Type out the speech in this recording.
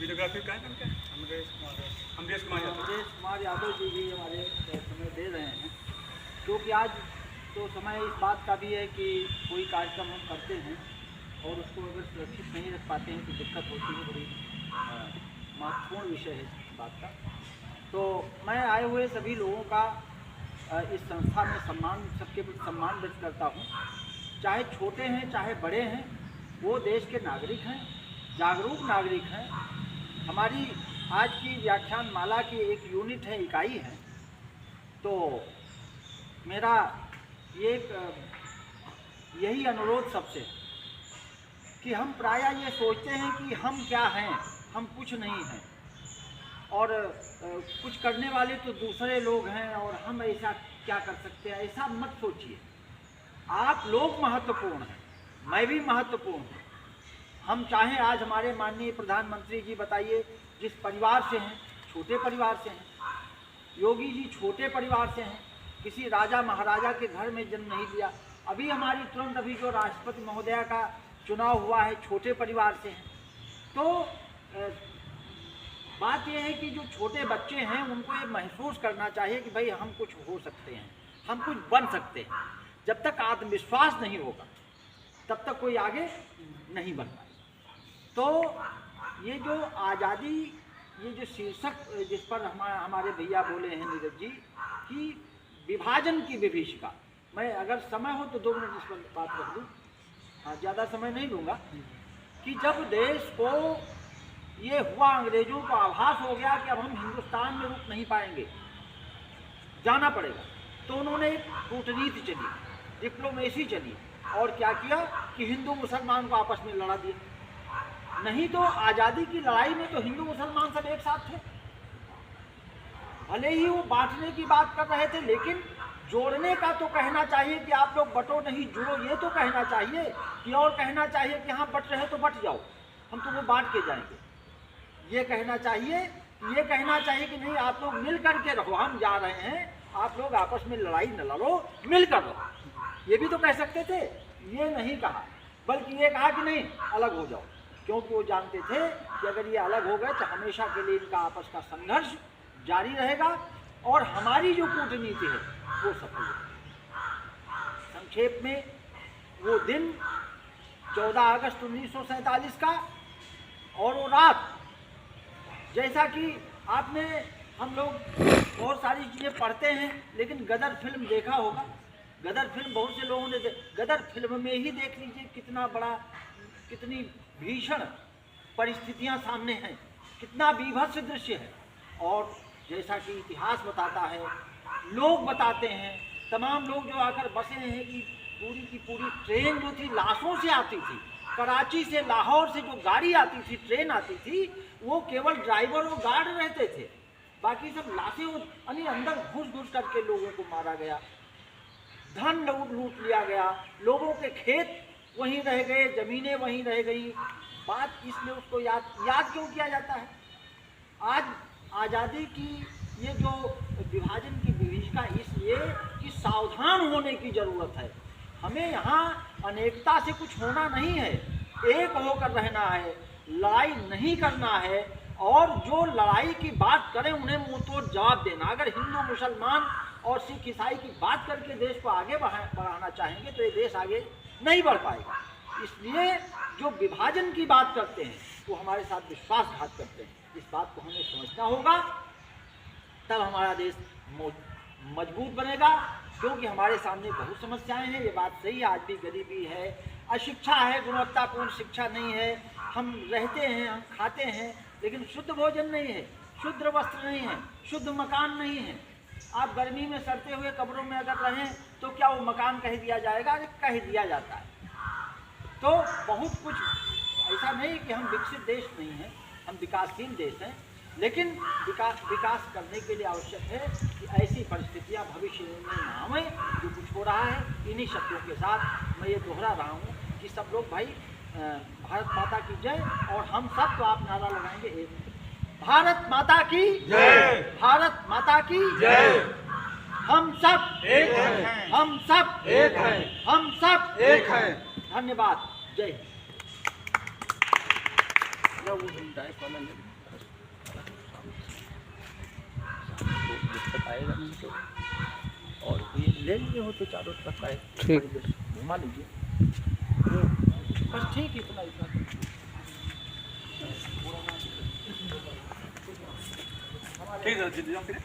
Videography का है क्या? अमरेश कुमार यादव जी भी हमारे समय दे रहे हैं, क्योंकि आज तो समय इस बात का भी है कि कोई कार्यक्रम हम करते हैं और उसको अगर सुरक्षित नहीं रख पाते हैं तो दिक्कत होती है। बड़ी महत्वपूर्ण विषय है इस बात का। तो मैं आए हुए सभी लोगों का इस संस्था में सम्मान, सबके प्रति सम्मान व्यक्त करता हूँ। चाहे छोटे हैं चाहे बड़े हैं, वो देश के नागरिक हैं, जागरूक नागरिक हैं। हमारी आज की व्याख्यान माला की एक यूनिट है, इकाई है। तो मेरा यही अनुरोध सबसे कि हम प्रायः ये सोचते हैं कि हम क्या हैं, हम कुछ नहीं हैं और कुछ करने वाले तो दूसरे लोग हैं और हम ऐसा क्या कर सकते हैं। ऐसा मत सोचिए। आप लोग महत्वपूर्ण हैं, मैं भी महत्वपूर्ण हूँ। हम चाहें आज हमारे माननीय प्रधानमंत्री जी बताइए जिस परिवार से हैं, छोटे परिवार से हैं। योगी जी छोटे परिवार से हैं, किसी राजा महाराजा के घर में जन्म नहीं लिया। अभी हमारी तुरंत अभी जो राष्ट्रपति महोदया का चुनाव हुआ है, छोटे परिवार से हैं। तो बात यह है कि जो छोटे बच्चे हैं उनको ये महसूस करना चाहिए कि भाई हम कुछ हो सकते हैं, हम कुछ बन सकते हैं। जब तक आत्मविश्वास नहीं होगा तब तक कोई आगे नहीं बढ़ पाएगा। तो ये जो आज़ादी, ये जो शीर्षक जिस पर हमारे भैया बोले हैं नीरज जी कि विभाजन की विभीषिका, मैं अगर समय हो तो 2 मिनट इस पर बात कर दूँ। हाँ, ज़्यादा समय नहीं लूँगा। कि जब देश को ये हुआ, अंग्रेजों को आभास हो गया कि अब हम हिंदुस्तान में रुक नहीं पाएंगे, जाना पड़ेगा, तो उन्होंने एक कूटनीति चली, डिप्लोमेसी चली और क्या किया कि हिंदू मुसलमान को आपस में लड़ा दिया। नहीं तो आज़ादी की लड़ाई में तो हिंदू मुसलमान सब एक साथ थे। भले ही वो बांटने की बात कर रहे थे, लेकिन जोड़ने का तो कहना चाहिए कि आप लोग बटो नहीं जुड़ो, ये तो कहना चाहिए कि, और कहना चाहिए कि हाँ बट रहे तो बट जाओ, हम तुम्हें बांट के जाएंगे, ये कहना चाहिए। ये कहना चाहिए कि नहीं आप लोग मिल करके रहो, हम जा रहे हैं, आप लोग आपस में लड़ाई न लड़ो, मिलकर रहो। ये भी तो कह सकते थे, ये नहीं कहा, बल्कि ये कहा कि नहीं अलग हो जाओ, क्योंकि वो जानते थे कि अगर ये अलग हो गए तो हमेशा के लिए इनका आपस का संघर्ष जारी रहेगा और हमारी जो कूटनीति है वो सफल होगी। संक्षेप में वो दिन 14 अगस्त 1947 का और वो रात, जैसा कि आपने, हम लोग बहुत सारी चीज़ें पढ़ते हैं लेकिन गदर फिल्म देखा होगा। गदर फिल्म बहुत से लोगों ने गदर फिल्म में ही देख लीजिए कितनी भीषण परिस्थितियां सामने हैं, कितना बीभत्स दृश्य है। और जैसा कि इतिहास बताता है, लोग बताते हैं, तमाम लोग जो आकर बसे हैं कि पूरी की पूरी ट्रेन जो थी लाशों से आती थी। कराची से, लाहौर से जो गाड़ी आती थी, ट्रेन आती थी, वो केवल ड्राइवर और गार्ड रहते थे, बाकी सब लाशें अंदर घुस करके लोगों को मारा गया, धन लूट लिया गया, लोगों के खेत वहीं रह गए, जमीनें वहीं रह गई। बात इसलिए उसको याद क्यों किया जाता है? आज आज़ादी की ये जो विभाजन की विभीषिका इसलिए कि सावधान होने की ज़रूरत है। हमें यहाँ अनेकता से कुछ होना नहीं है, एक होकर रहना है, लड़ाई नहीं करना है। और जो लड़ाई की बात करें उन्हें मुंह तोड़ जवाब देना। अगर हिंदू मुसलमान और सिख ईसाई की बात करके देश को आगे बढ़ाना चाहेंगे तो ये देश आगे नहीं बढ़ पाएगा। इसलिए जो विभाजन की बात करते हैं वो हमारे साथ विश्वासघात करते हैं। इस बात को हमें समझना होगा, तब हमारा देश मजबूत बनेगा। क्योंकि हमारे सामने बहुत समस्याएं हैं, ये बात सही है। आज भी गरीबी है, अशिक्षा है, गुणवत्तापूर्ण शिक्षा नहीं है, हम रहते हैं, हम खाते हैं, लेकिन शुद्ध भोजन नहीं है, शुद्ध वस्त्र नहीं है, शुद्ध मकान नहीं है। आप गर्मी में सड़ते हुए कब्रों में अगर रहें तो क्या वो मकान कह दिया जाएगा? कह दिया जाता है। तो बहुत कुछ ऐसा नहीं कि हम विकसित देश नहीं हैं, हम विकासशील देश हैं, लेकिन विकास करने के लिए आवश्यक है कि ऐसी परिस्थितियां भविष्य में ना आए। जो कुछ हो रहा है, इन्हीं शब्दों के साथ मैं ये दोहरा रहा हूँ कि सब लोग भाई भारत माता की जय। और हम सब तो आप नारा लगाएंगे एक, भारत माता की जय, भारत माता की जय। हम सब एक हैं, हम सब एक हैं, हम सब एक हैं। धन्यवाद। जय हिंद। दूसरा वो डाइस वाला ले लें। दिक्कत आएगा नहीं तो, और ये ले लिए हो तो चारों तरफ का ठीक। घुमा लीजिए बस, ठीक इतना इतना। ठीक है, जी फिर